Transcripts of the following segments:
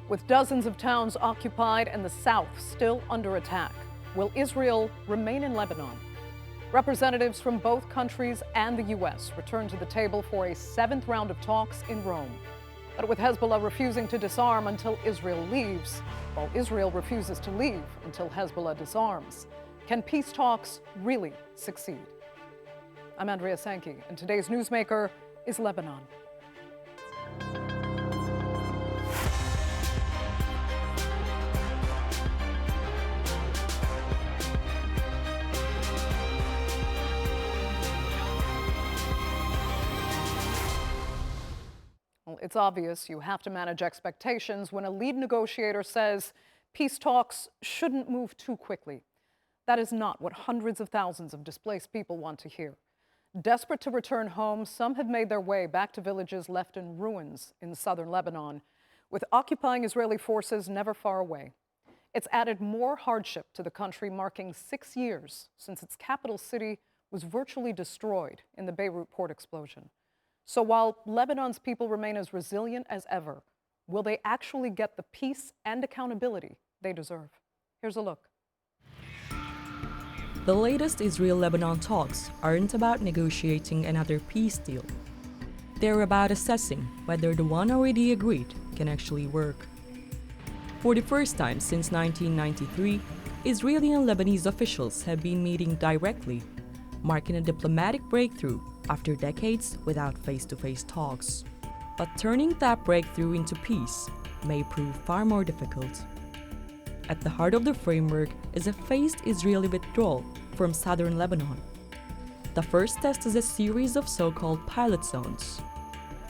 With dozens of towns occupied and the south still under attack, will Israel remain in Lebanon? Representatives from both countries and the U.S. returned to the table for a seventh round of talks in Rome. But with Hezbollah refusing to disarm until Israel leaves, while Israel refuses to leave until Hezbollah disarms, can peace talks really succeed? I'm Andrea Sankey, and today's newsmaker is Lebanon. Well, it's obvious you have to manage expectations when a lead negotiator says peace talks shouldn't move too quickly. That is not what hundreds of thousands of displaced people want to hear. Desperate to return home, some have made their way back to villages left in ruins in southern Lebanon, with occupying Israeli forces never far away. It's added more hardship to the country, marking 6 years since its capital city was virtually destroyed in the Beirut port explosion. So while Lebanon's people remain as resilient as ever, will they actually get the peace and accountability they deserve? Here's a look. The latest Israel-Lebanon talks aren't about negotiating another peace deal. They're about assessing whether the one already agreed can actually work. For the first time since 1993, Israeli and Lebanese officials have been meeting directly, marking a diplomatic breakthrough after decades without face-to-face talks. But turning that breakthrough into peace may prove far more difficult. At the heart of the framework is a phased Israeli withdrawal from southern Lebanon. The first test is a series of so-called pilot zones.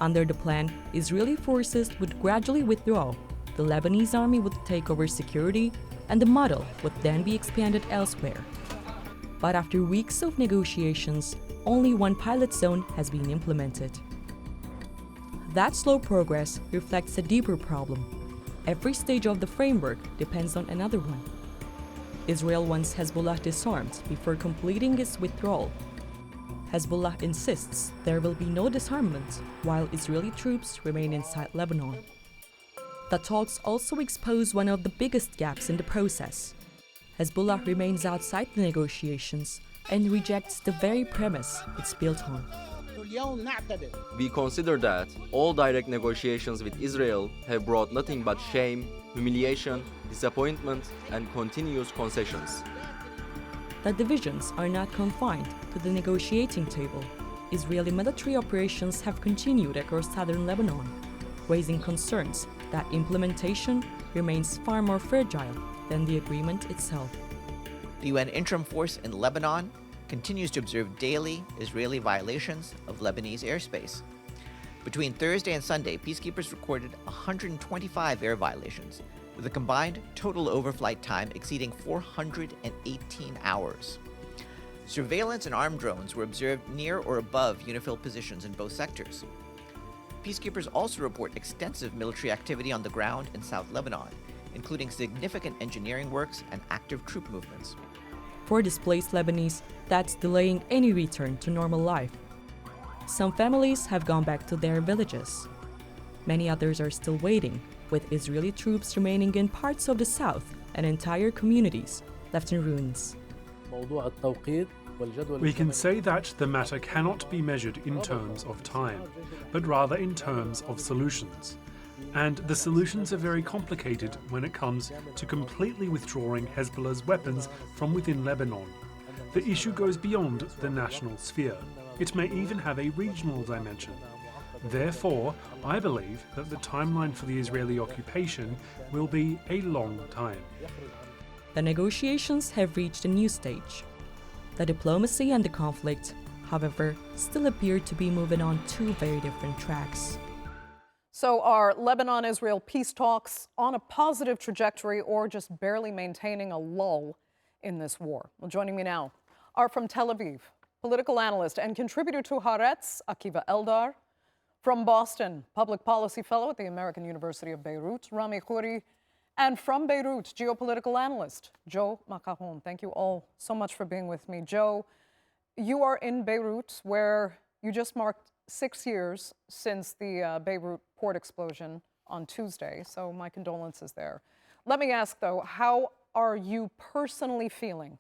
Under the plan, Israeli forces would gradually withdraw, the Lebanese army would take over security, and the model would then be expanded elsewhere. But after weeks of negotiations, only one pilot zone has been implemented. That slow progress reflects a deeper problem. Every stage of the framework depends on another one. Israel wants Hezbollah disarmed before completing its withdrawal. Hezbollah insists there will be no disarmament while Israeli troops remain inside Lebanon. The talks also expose one of the biggest gaps in the process. Hezbollah remains outside the negotiations and rejects the very premise it's built on. We consider that all direct negotiations with Israel have brought nothing but shame, humiliation, disappointment, and continuous concessions. The divisions are not confined to the negotiating table. Israeli military operations have continued across southern Lebanon, raising concerns that implementation remains far more fragile than the agreement itself. The UN interim force in Lebanon continues to observe daily Israeli violations of Lebanese airspace. Between Thursday and Sunday, peacekeepers recorded 125 air violations, with a combined total overflight time exceeding 418 hours. Surveillance and armed drones were observed near or above UNIFIL positions in both sectors. Peacekeepers also report extensive military activity on the ground in South Lebanon, including significant engineering works and active troop movements. For displaced Lebanese, that's delaying any return to normal life. Some families have gone back to their villages. Many others are still waiting, with Israeli troops remaining in parts of the south and entire communities left in ruins. We can say that the matter cannot be measured in terms of time, but rather in terms of solutions. And the solutions are very complicated when it comes to completely withdrawing Hezbollah's weapons from within Lebanon. The issue goes beyond the national sphere. It may even have a regional dimension. Therefore, I believe that the timeline for the Israeli occupation will be a long time. The negotiations have reached a new stage. The diplomacy and the conflict, however, still appear to be moving on two very different tracks. So are Lebanon-Israel peace talks on a positive trajectory or just barely maintaining a lull in this war? Well, joining me now are from Tel Aviv, political analyst and contributor to Haaretz, Akiva Eldar. From Boston, public policy fellow at the American University of Beirut, Rami Khouri. And from Beirut, geopolitical analyst, Joe Macaron. Thank you all so much for being with me. Joe, you are in Beirut, where you just marked 6 years since the Beirut port explosion on Tuesday, so my condolences there. Let me ask, though, how are you personally feeling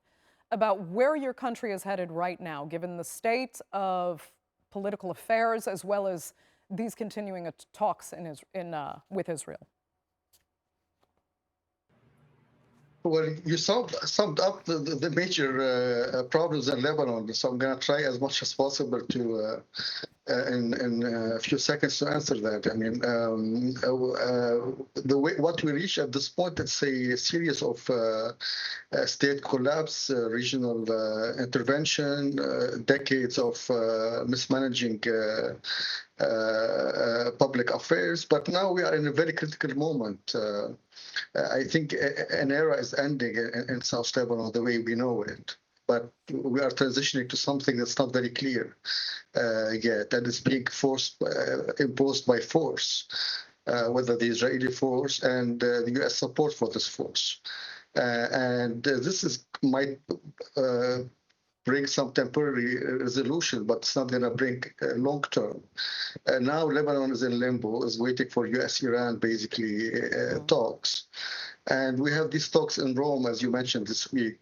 about where your country is headed right now, given the state of political affairs as well as these continuing talks with Israel? Well, you summed up the major problems in Lebanon, so I'm going to try as much as possible to, in a few seconds, to answer that. I mean, what we reach at this point, it's a series of state collapse, regional intervention, decades of mismanaging public affairs. But now we are in a very critical moment. I think an era is ending in South Lebanon the way we know it, but we are transitioning to something that's not very clear yet, and is being imposed by force, whether the Israeli force and the U.S. support for this force. And this might bring some temporary resolution, but it's not going to bring long term. Now Lebanon is in limbo, is waiting for U.S.-Iran basically talks. And we have these talks in Rome, as you mentioned this week,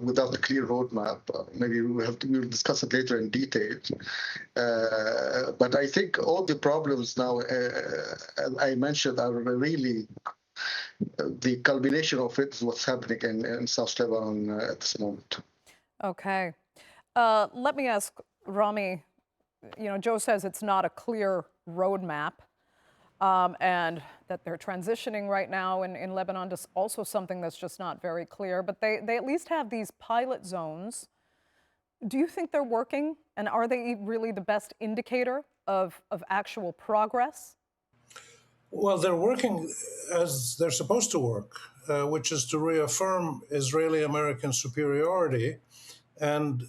without a clear roadmap. Maybe we'll discuss it later in detail. But I think all the problems now I mentioned are really the culmination of it is what's happening in South Lebanon at this moment. Okay. Let me ask Rami, Joe says it's not a clear roadmap, and that they're transitioning right now in Lebanon to also something that's just not very clear, but they at least have these pilot zones. Do you think they're working, and are they really the best indicator of actual progress? Well, they're working as they're supposed to work, which is to reaffirm Israeli-American superiority and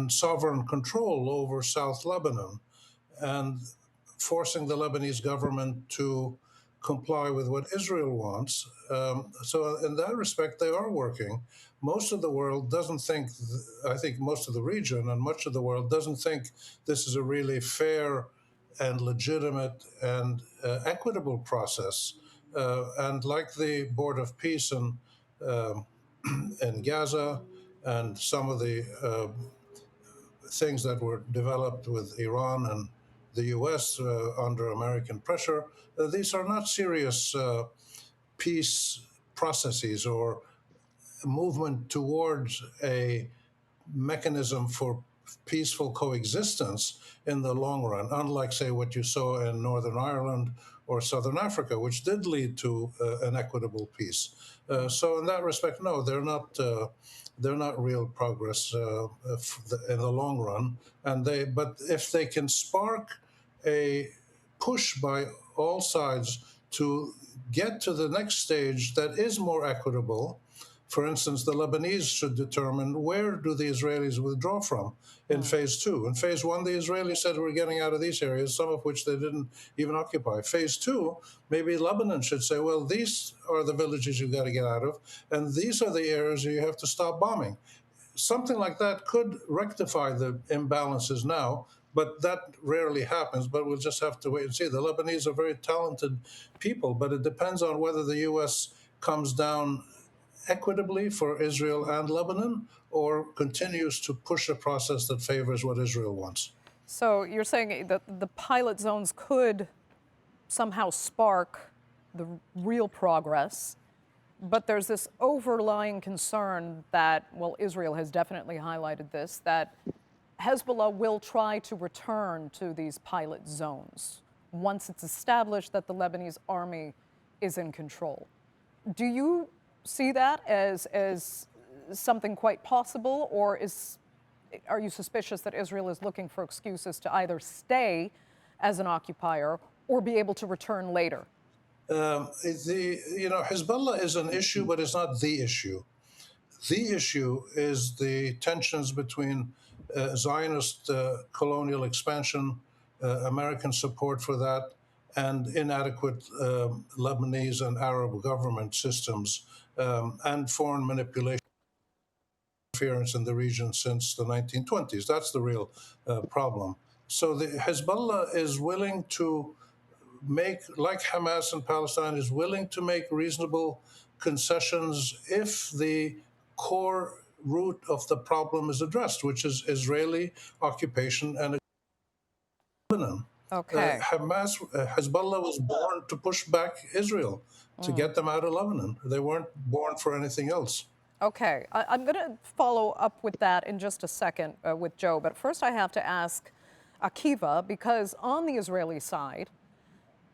sovereign control over South Lebanon, and forcing the Lebanese government to comply with what Israel wants. So in that respect, they are working. Most of the world doesn't think, I think most of the region and much of the world doesn't think this is a really fair and legitimate and equitable process. And like the Board of Peace in Gaza and some of the things that were developed with Iran and the US under American pressure, these are not serious peace processes or movement towards a mechanism for peaceful coexistence in the long run, unlike, say, what you saw in Northern Ireland or Southern Africa, which did lead to an equitable peace. So in that respect, no, they're not real progress in the long run. But if they can spark a push by all sides to get to the next stage that is more equitable. For instance, the Lebanese should determine where do the Israelis withdraw from in phase two. In phase one, the Israelis said we're getting out of these areas, some of which they didn't even occupy. Phase two, maybe Lebanon should say, well, these are the villages you've got to get out of, and these are the areas you have to stop bombing. Something like that could rectify the imbalances now, but that rarely happens, but we'll just have to wait and see. The Lebanese are very talented people, but it depends on whether the U.S. comes down equitably for Israel and Lebanon or continues to push a process that favors what Israel wants. So you're saying that the pilot zones could somehow spark the real progress, but there's this overlying concern that, well, Israel has definitely highlighted this, that Hezbollah will try to return to these pilot zones once it's established that the Lebanese army is in control. Do you see that as something quite possible, or are you suspicious that Israel is looking for excuses to either stay as an occupier or be able to return later? Hezbollah is an issue, but it's not the issue. The issue is the tensions between Zionist colonial expansion, American support for that, and inadequate Lebanese and Arab government systems, and foreign manipulation interference in the region since the 1920s. That's the real problem. So the Hezbollah is willing to like Hamas in Palestine, is willing to make reasonable concessions if the core root of the problem is addressed, which is Israeli occupation and Lebanon. Okay. Hezbollah was born to push back Israel, to get them out of Lebanon. They weren't born for anything else. Okay, I'm going to follow up with that in just a second with Joe, but first I have to ask Akiva, because on the Israeli side,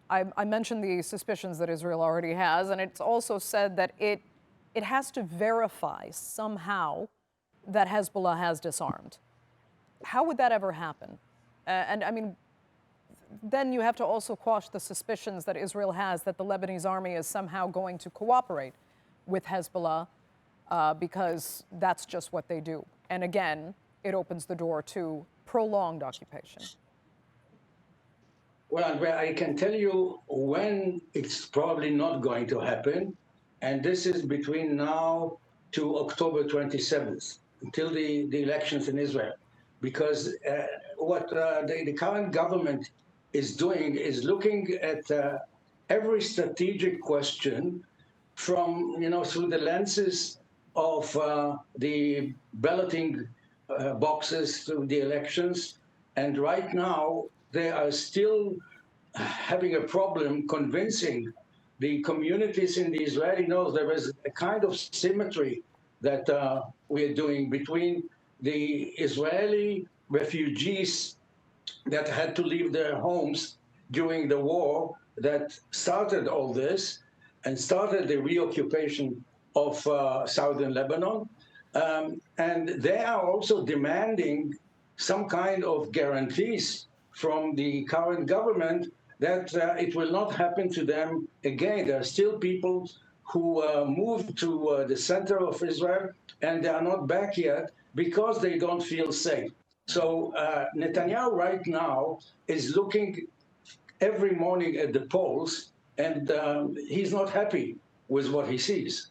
I mentioned the suspicions that Israel already has, and it's also said that it has to verify somehow that Hezbollah has disarmed. How would that ever happen? And I mean, then you have to also quash the suspicions that Israel has that the Lebanese army is somehow going to cooperate with Hezbollah because that's just what they do. And again, it opens the door to prolonged occupation. Well, Andrea, I can tell you when it's probably not going to happen, and this is between now to October 27th, until the elections in Israel. Because what the current government is doing is looking at every strategic question from, through the lenses of the balloting boxes through the elections. And right now, they are still having a problem convincing the communities in the Israeli north. There is a kind of symmetry that we're doing between the Israeli refugees that had to leave their homes during the war that started all this and started the reoccupation of southern Lebanon. And they are also demanding some kind of guarantees from the current government that it will not happen to them again. There are still people who moved to the center of Israel and they are not back yet because they don't feel safe. So Netanyahu right now is looking every morning at the polls and he's not happy with what he sees.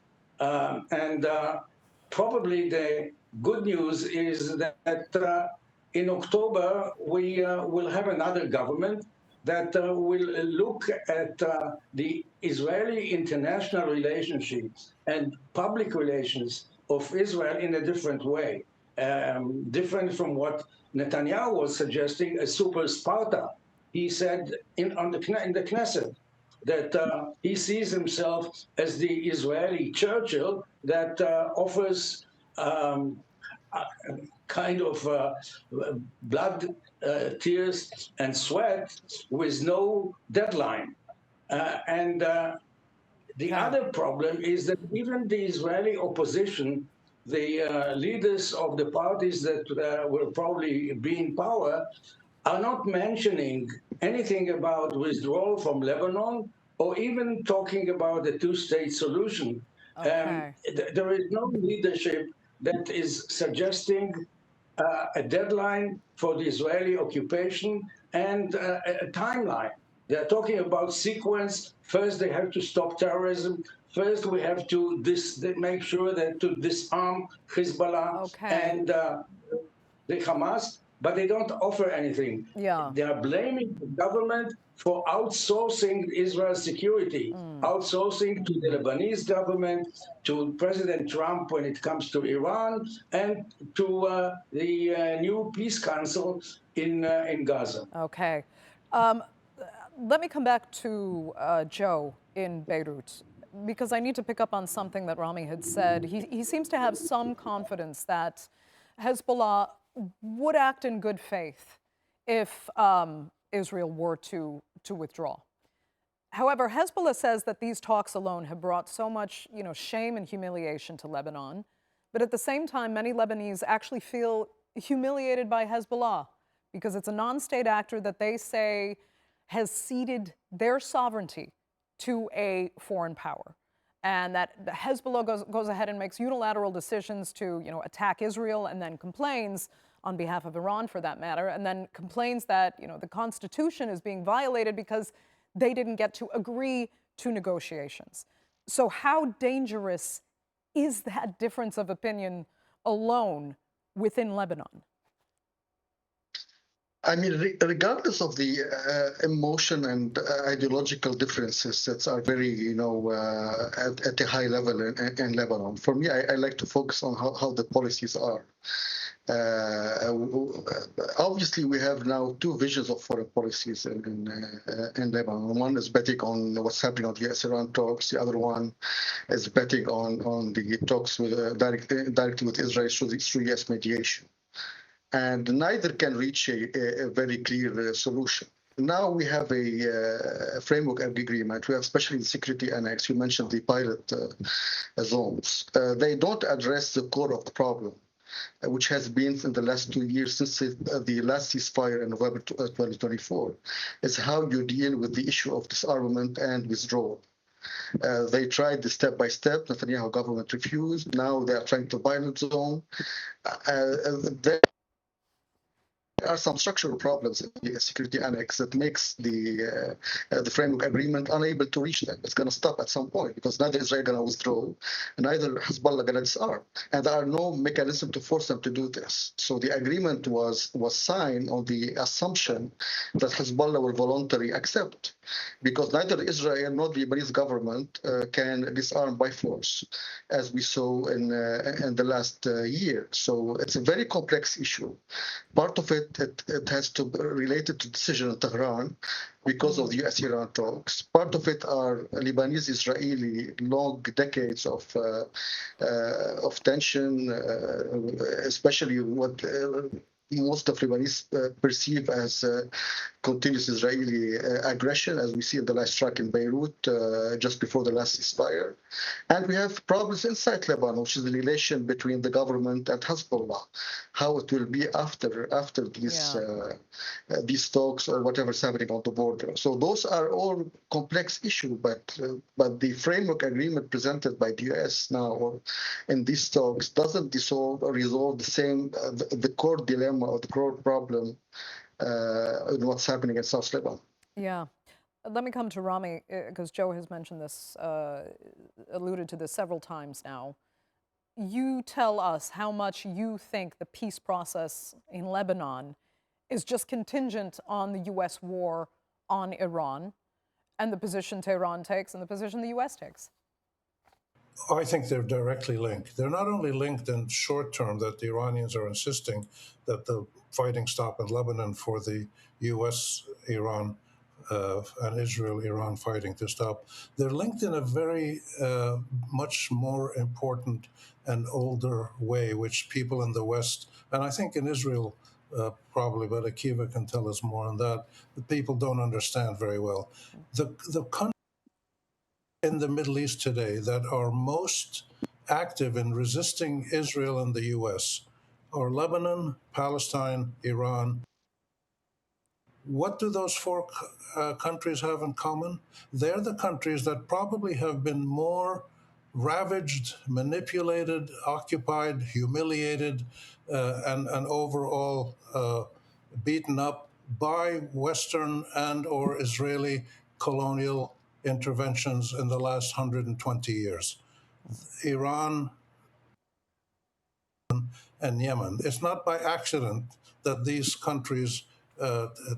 Probably the good news is that in October, we will have another government that will look at the Israeli international relationships and public relations of Israel in a different way, different from what Netanyahu was suggesting, a super Sparta. He said in the Knesset that he sees himself as the Israeli Churchill that offers kind of blood, tears, and sweat with no deadline. The other problem is that even the Israeli opposition, the leaders of the parties that will probably be in power, are not mentioning anything about withdrawal from Lebanon or even talking about the two-state solution. Okay. There is no leadership that is suggesting a deadline for the Israeli occupation and a timeline. They're talking about sequence. First, they have to stop terrorism. First, we have to make sure that to disarm Hezbollah and the Hamas, but they don't offer anything. Yeah. They are blaming the government for outsourcing Israel's security, outsourcing to the Lebanese government, to President Trump when it comes to Iran, and to the new peace council in Gaza. Okay. Let me come back to Joe in Beirut, because I need to pick up on something that Rami had said. He seems to have some confidence that Hezbollah would act in good faith if Israel were to withdraw. However, Hezbollah says that these talks alone have brought so much, shame and humiliation to Lebanon. But at the same time, many Lebanese actually feel humiliated by Hezbollah because it's a non-state actor that they say has ceded their sovereignty to a foreign power. And that Hezbollah goes ahead and makes unilateral decisions to, attack Israel and then complains on behalf of Iran, for that matter, and then complains that, the Constitution is being violated because they didn't get to agree to negotiations. So how dangerous is that difference of opinion alone within Lebanon? I mean, regardless of the emotion and ideological differences that are very, at a high level in Lebanon, for me, I like to focus on how the policies are. Obviously, we have now two visions of foreign policies in Lebanon. One is betting on what's happening on the US-Iran talks. The other one is betting on the talks with directly with Israel through US mediation. And neither can reach a very clear solution. Now we have a framework agreement. We have especially the security annex. You mentioned the pilot zones. They don't address the core of the problem, which has been in the last 2 years since the last ceasefire in November 2024, is how you deal with the issue of disarmament and withdrawal. They tried the step-by-step. Netanyahu government refused. Now they are trying to pilot zone. There are some structural problems in the security annex that makes the framework agreement unable to reach them. It's going to stop at some point because neither Israel going to withdraw, and neither Hezbollah going to disarm, and there are no mechanism to force them to do this. So the agreement was signed on the assumption that Hezbollah will voluntarily accept, because neither Israel nor the Lebanese government can disarm by force, as we saw in the last year. So it's a very complex issue. Part of it has to be related to decision in Tehran because of the US-Iran talks. Part of it are Lebanese-Israeli long decades of tension, especially what most of Lebanese perceive as continuous Israeli aggression, as we see in the last strike in Beirut just before the last ceasefire. And we have problems inside Lebanon, which is the relation between the government and Hezbollah, how it will be after these talks or whatever's happening on the border. So those are all complex issues, but the framework agreement presented by the US now in these talks doesn't resolve the core dilemma or the core problem in what's happening in South Lebanon. Yeah. Let me come to Rami, because Joe has mentioned this, alluded to this several times now. You tell us how much you think the peace process in Lebanon is just contingent on the U.S. war on Iran and the position Tehran takes and the position the U.S. takes. I think they're directly linked. They're not only linked in short term, that the Iranians are insisting that the fighting stop in Lebanon for the U.S.-Iran and Israel-Iran fighting to stop. They're linked in a very much more important and older way, which people in the West, and I think in Israel probably, but Akiva can tell us more on that, the people don't understand very well. The countries in the Middle East today that are most active in resisting Israel and the U.S. are Lebanon, Palestine, Iran. What do those four countries have in common? They're the countries that probably have been more ravaged, manipulated, occupied, humiliated, and overall beaten up by Western and or Israeli colonial interventions in the last 120 years. Iran and Yemen. It's not by accident that these countries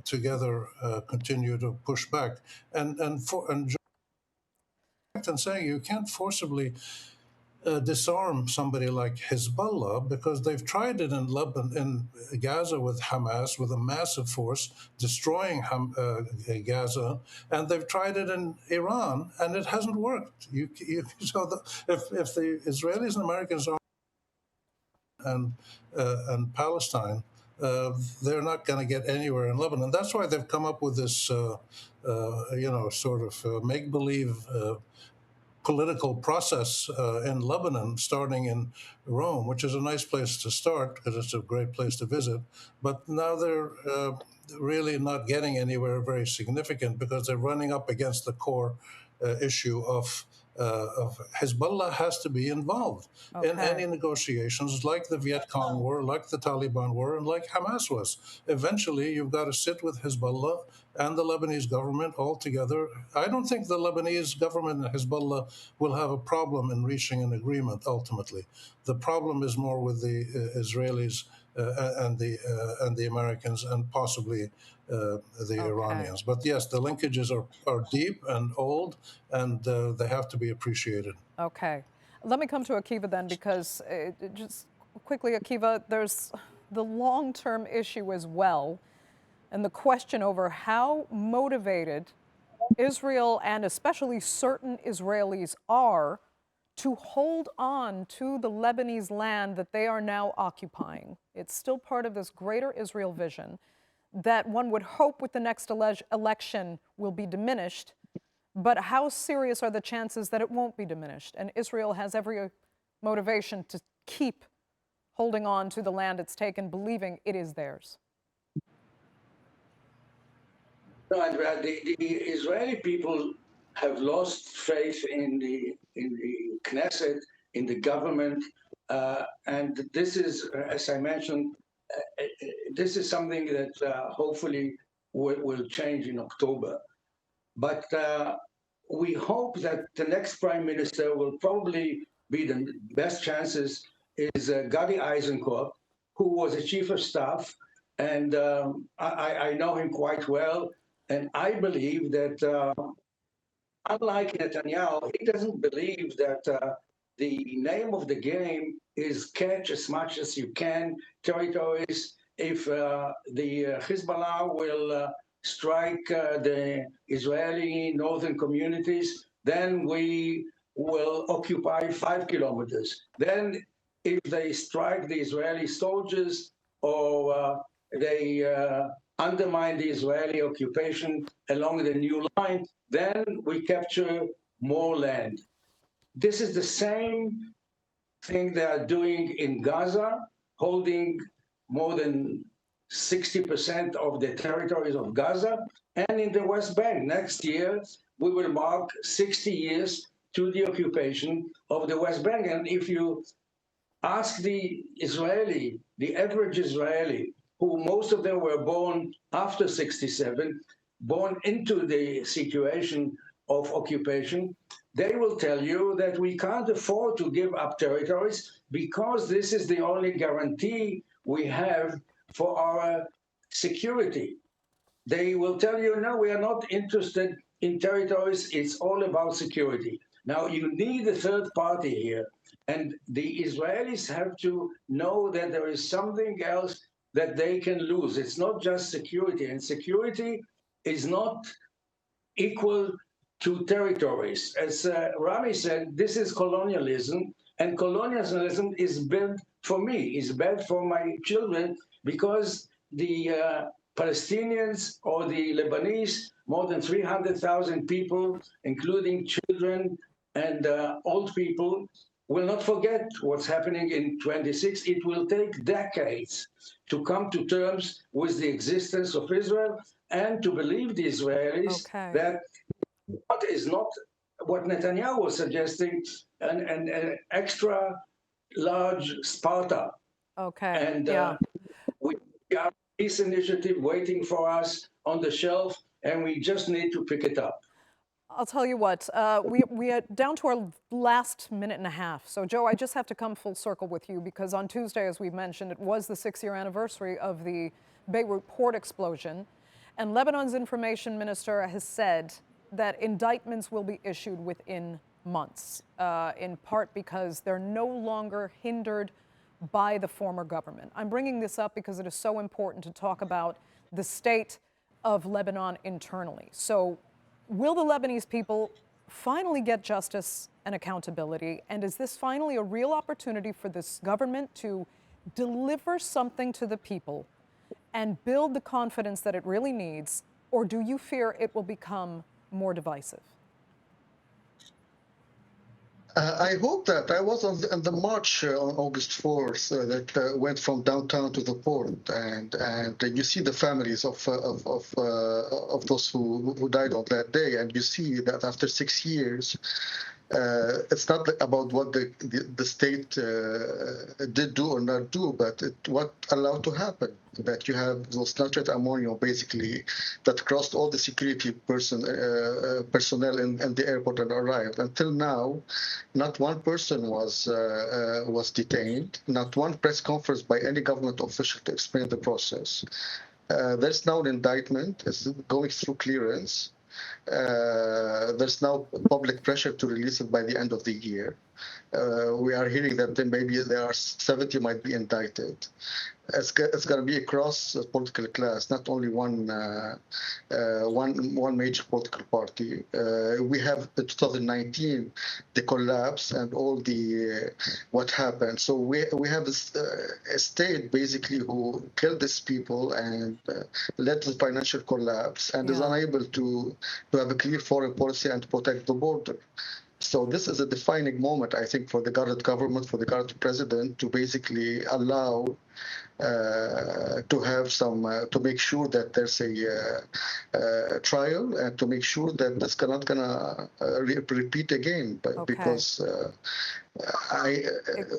together continue to push back. And saying you can't forcibly disarm somebody like Hezbollah, because they've tried it in Lebanon, in Gaza with Hamas, with a massive force, destroying Gaza, and they've tried it in Iran, and it hasn't worked. If the Israelis and Americans are and Palestine, they're not going to get anywhere in Lebanon. That's why they've come up with this, sort of make-believe political process in Lebanon, starting in Rome, which is a nice place to start because it's a great place to visit. But now they're really not getting anywhere very significant because they're running up against the core issue of Hezbollah has to be involved in any negotiations, like the Viet Cong were, like the Taliban were, and like Hamas was. Eventually, you've got to sit with Hezbollah and the Lebanese government all together. I don't think the Lebanese government and Hezbollah will have a problem in reaching an agreement ultimately. The problem is more with the Israelis the Americans and possibly the Iranians. But yes, the linkages are deep and old, and they have to be appreciated. Okay. Let me come to Akiva then, because just quickly, Akiva, there's the long-term issue as well, and the question over how motivated Israel and especially certain Israelis are to hold on to the Lebanese land that they are now occupying. It's still part of this greater Israel vision that one would hope with the next election will be diminished, but how serious are the chances that it won't be diminished? And Israel has every motivation to keep holding on to the land it's taken, believing it is theirs. No, and the Israeli people have lost faith in the Knesset, in the government, and this is, as I mentioned, this is something that hopefully will change in October. But we hope that the next prime minister will probably be the best chances is Gadi Eisenkot, who was a chief of staff, and I know him quite well. And I believe that, unlike Netanyahu, he doesn't believe that the name of the game is catch as much as you can territories. If the Hezbollah will strike the Israeli northern communities, then we will occupy 5 kilometers. Then if they strike the Israeli soldiers or they undermine the Israeli occupation along the new line, then we capture more land. This is the same thing they are doing in Gaza, holding more than 60% of the territories of Gaza, and in the West Bank. Next year, we will mark 60 years to the occupation of the West Bank. And if you ask the average Israeli, who most of them were born after 67, born into the situation of occupation, they will tell you that we can't afford to give up territories because this is the only guarantee we have for our security. They will tell you, no, we are not interested in territories. It's all about security. Now, you need a third party here. And the Israelis have to know that there is something else that they can lose. It's not just security. And security is not equal to territories. As Rami said, this is colonialism. And colonialism is bad for me, is bad for my children, because the Palestinians or the Lebanese, more than 300,000 people, including children and old people, will not forget what's happening in 26. It will take decades to come to terms with the existence of Israel and to believe the Israelis that what is not what Netanyahu was suggesting, an extra large Sparta. And we have this initiative waiting for us on the shelf, and we just need to pick it up. I'll tell you what, we are down to our last minute and a half. So, Joe, I just have to come full circle with you because on Tuesday, as we've mentioned, it was the 6-year anniversary of the Beirut port explosion. And Lebanon's information minister has said that indictments will be issued within months, in part because they're no longer hindered by the former government. I'm bringing this up because it is so important to talk about the state of Lebanon internally. So, will the Lebanese people finally get justice and accountability? And is this finally a real opportunity for this government to deliver something to the people and build the confidence that it really needs? Or do you fear it will become more divisive? I hope that. I was on the march on August 4th that went from downtown to the port, and you see the families of those who died on that day, and you see that after 6 years, It's not about what the state did do or not do, but what allowed to happen. That you have those nitrate ammonia, basically, that crossed all the security personnel in the airport and arrived. Until now, not one person was detained, not one press conference by any government official to explain the process. There's now an indictment. It's going through clearance. There's now public pressure to release it by the end of the year. We are hearing that there are 70 might be indicted. It's going to be across the political class, not only one major political party. We have in 2019 the collapse and all the what happened. So we have a state basically who killed these people and led to the financial collapse and is unable to have a clear foreign policy and protect the border. So this is a defining moment, I think, for the current government, for the current president, to basically allow to have to make sure that there's a trial and to make sure that this cannot gonna repeat again. Because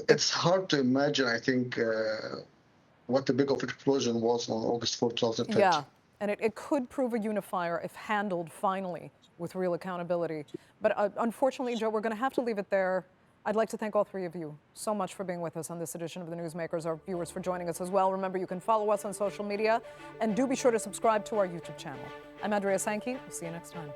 it's hard to imagine, I think, what the big explosion was on August 4, 2020. Yeah, and it could prove a unifier if handled finally with real accountability. But unfortunately, Joe, we're going to have to leave it there. I'd like to thank all three of you so much for being with us on this edition of the Newsmakers, our viewers for joining us as well. Remember, you can follow us on social media, and do be sure to subscribe to our YouTube channel. I'm Andrea Sankey. We'll see you next time.